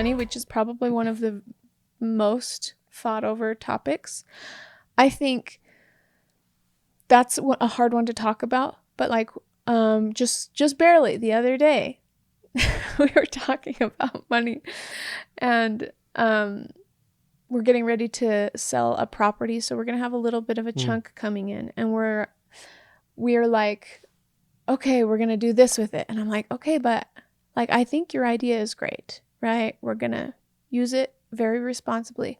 money, which is probably one of the most fought over topics. I think that's a hard one to talk about, but like just barely the other day we were talking about money, and we're getting ready to sell a property, so we're going to have a little bit of a chunk coming in, and we're like, okay, we're going to do this with it. And I'm like, okay, but like, I think your idea is great, right? We're going to use it very responsibly.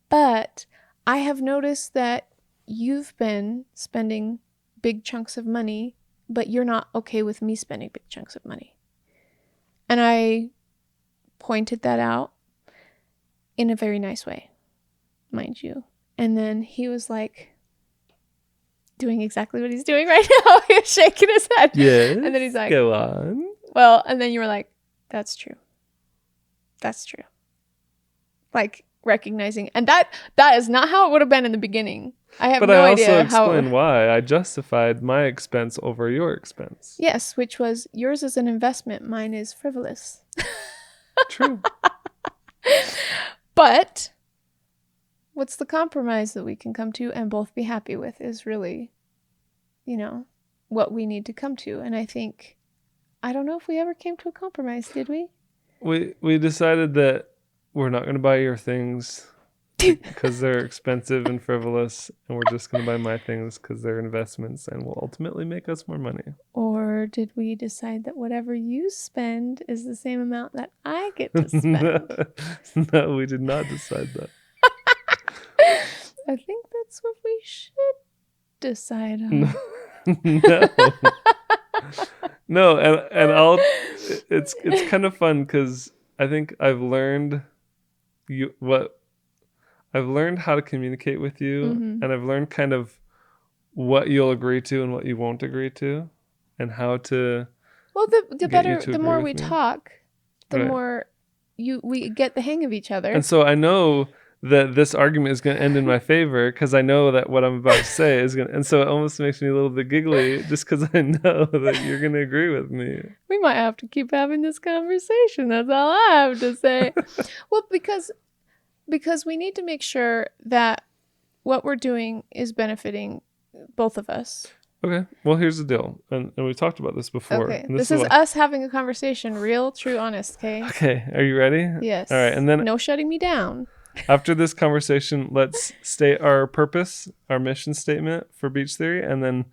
But I have noticed that you've been spending big chunks of money, but you're not okay with me spending big chunks of money. And I pointed that out in a very nice way, mind you. And then he was like, doing exactly what he's doing right now. He was shaking his head. Yes. And then he's like, go on. Well, and then you were like, that's true. That's true. Like recognizing, and that is not how it would have been in the beginning. I have no idea how. But I also explained why I justified my expense over your expense. Yes, which was yours is an investment, mine is frivolous. True. But what's the compromise that we can come to and both be happy with is really, what we need to come to. And I think, I don't know if we ever came to a compromise, did we? We decided that we're not going to buy your things because they're expensive and frivolous, and we're just going to buy my things because they're investments and will ultimately make us more money. Or did we decide that whatever you spend is the same amount that I get to spend? No, we did not decide that. I think that's what we should decide on. No. No, and it's kind of fun because I think I've learned how to communicate with you, and I've learned kind of what you'll agree to and what you won't agree to, and how to. Well, the more we talk, the more we get the hang of each other. And so I know that this argument is going to end in my favor because I know that what I'm about to say is going to, and so it almost makes me a little bit giggly just because I know that you're going to agree with me. We might have to keep having this conversation. That's all I have to say. Well, because we need to make sure that what we're doing is benefiting both of us. Okay. Well, here's the deal. And we've talked about this before. Okay. This is us having a conversation. Real, true, honest, okay? Okay. Are you ready? Yes. All right. And then no shutting me down. After this conversation, let's state our purpose, our mission statement for Beach Theory, and then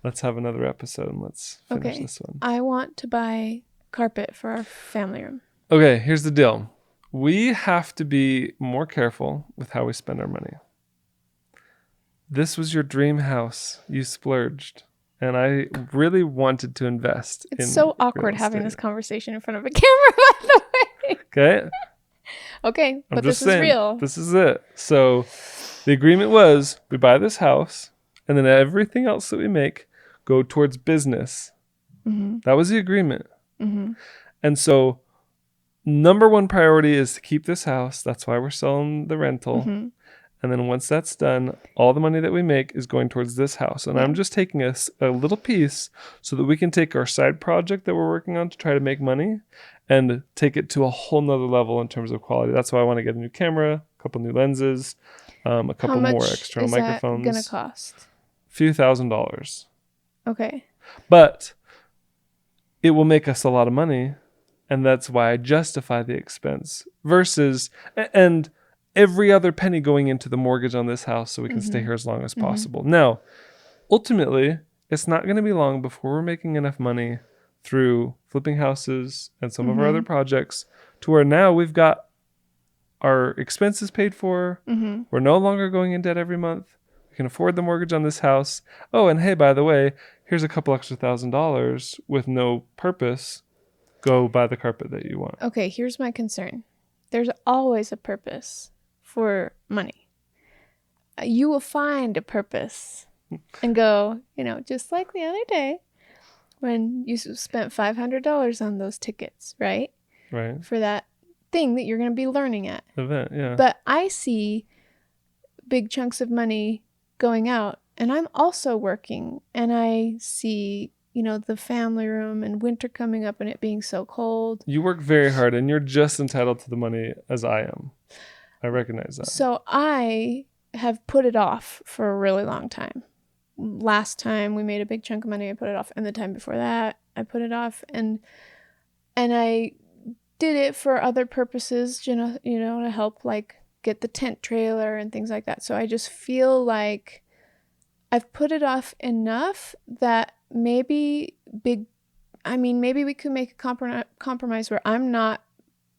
let's have another episode and let's finish this one. I want to buy carpet for our family room. Okay, here's the deal. We have to be more careful with how we spend our money. This was your dream house. You splurged. And I really wanted to invest in It's so awkward having this conversation in front of a camera, by the way. Okay. Okay, but this is real. This is it. So the agreement was we buy this house and then everything else that we make go towards business. Mm-hmm. That was the agreement. Mm-hmm. And so number one priority is to keep this house. That's why we're selling the rental. Mm-hmm. And then once that's done, all the money that we make is going towards this house. And I'm just taking a little piece so that we can take our side project that we're working on to try to make money and take it to a whole nother level in terms of quality. That's why I want to get a new camera, a couple new lenses, a couple more external microphones. How much is that going to cost? A few $1,000s. Okay. But it will make us a lot of money. And that's why I justify the expense versus... and every other penny going into the mortgage on this house so we can stay here as long as possible. Now, ultimately, it's not going to be long before we're making enough money through flipping houses and some of our other projects to where now we've got our expenses paid for. We're no longer going in debt every month. We can afford the mortgage on this house. Oh, and hey, by the way, here's a couple extra $1,000 with no purpose. Go buy the carpet that you want. Okay, here's my concern. There's always a purpose for money. You will find a purpose and go, just like the other day when you spent $500 on those tickets, right? Right. For that thing that you're going to be learning at. Event, yeah. But I see big chunks of money going out and I'm also working and I see, the family room and winter coming up and it being so cold. You work very hard and you're just entitled to the money as I am. I recognize that. So I have put it off for a really long time. Last time we made a big chunk of money, I put it off. And the time before that, I put it off. And I did it for other purposes, to help like get the tent trailer and things like that. So I just feel like I've put it off enough that maybe we could make a compromise where I'm not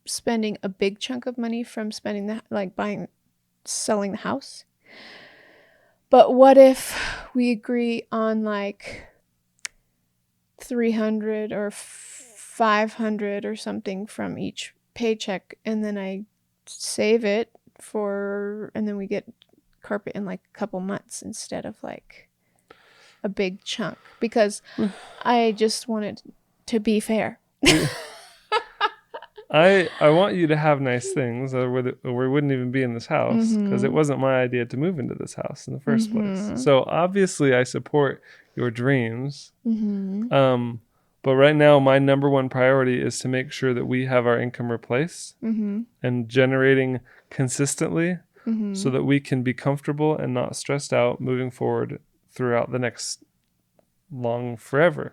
spending a big chunk of money from selling the house. But what if we agree on like 300 or 500 or something from each paycheck, and then I save it and then we get carpet in like a couple months instead of like a big chunk, because I just want it to be fair. I want you to have nice things, or we wouldn't even be in this house, because it wasn't my idea to move into this house in the first place. So obviously I support your dreams. But right now my number one priority is to make sure that we have our income replaced and generating consistently so that we can be comfortable and not stressed out moving forward throughout the next long forever.